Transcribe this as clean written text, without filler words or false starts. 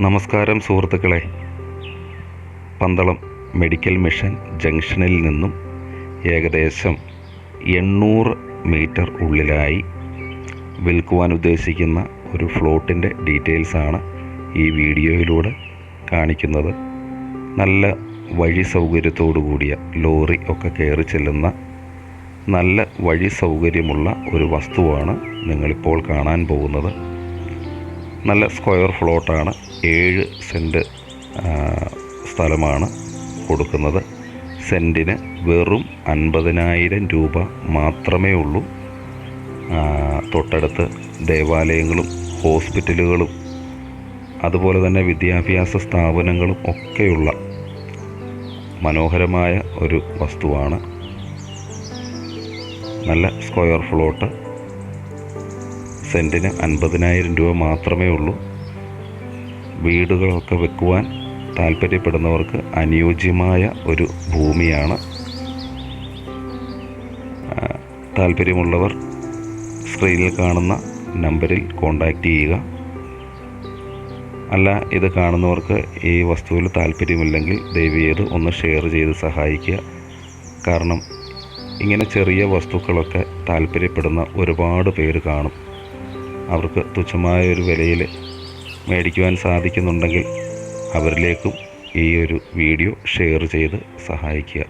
നമസ്കാരം സുഹൃത്തുക്കളെ. Pandalam medical mission ജംഗ്ഷനിൽ നിന്നും ഏകദേശം 800 മീറ്റർ ഉള്ളിലായി വിൽക്കുവാൻ ഉദ്ദേശിക്കുന്ന ഒരു ഫ്ലോട്ടിൻ്റെ ഡീറ്റെയിൽസാണ് ഈ വീഡിയോയിലൂടെ കാണിക്കുന്നത്. നല്ല വഴി സൗകര്യത്തോടു കൂടിയ ലോറി ഒക്കെ കയറി ചെല്ലുന്ന നല്ല വഴി സൗകര്യമുള്ള ഒരു വസ്തുവാണ് നിങ്ങളിപ്പോൾ കാണാൻ പോകുന്നത്. നല്ല സ്ക്വയർ ഫ്ലോട്ടാണ്. 7 സെൻറ്റ് സ്ഥലമാണ് കൊടുക്കുന്നത്. സെൻറ്റിന് വെറും 50,000 രൂപ മാത്രമേ ഉള്ളൂ. തൊട്ടടുത്ത് ദേവാലയങ്ങളും ഹോസ്പിറ്റലുകളും അതുപോലെ തന്നെ വിദ്യാഭ്യാസ സ്ഥാപനങ്ങളും ഒക്കെയുള്ള മനോഹരമായ ഒരു വസ്തുവാണ്. നല്ല സ്ക്വയർ ഫ്ലോട്ട്, സെൻറ്റിന് 50,000 രൂപ മാത്രമേ ഉള്ളൂ. വീടുകളൊക്കെ വെക്കുവാൻ താല്പര്യപ്പെടുന്നവർക്ക് അനുയോജ്യമായ ഒരു ഭൂമിയാണ്. താല്പര്യമുള്ളവർ സ്ക്രീനിൽ കാണുന്ന നമ്പറിൽ കോൺടാക്റ്റ് ചെയ്യുക. അല്ല, ഇത് കാണുന്നവർക്ക് ഈ വസ്തുവിൽ താല്പര്യമില്ലെങ്കിൽ ദയവേത് ഒന്ന് ഷെയർ ചെയ്ത് സഹായിക്കുക. കാരണം ഇങ്ങനെ ചെറിയ വസ്തുക്കളൊക്കെ താല്പര്യപ്പെടുന്ന ഒരുപാട് പേര് കാണും. അവർക്ക് തുച്ഛമായ ഒരു വിലയിൽ മേടിക്കുവാൻ സാധിക്കുന്നുണ്ടെങ്കിൽ അവരിലേക്കും ഈ ഒരു വീഡിയോ ഷെയർ ചെയ്ത് സഹായിക്കുക.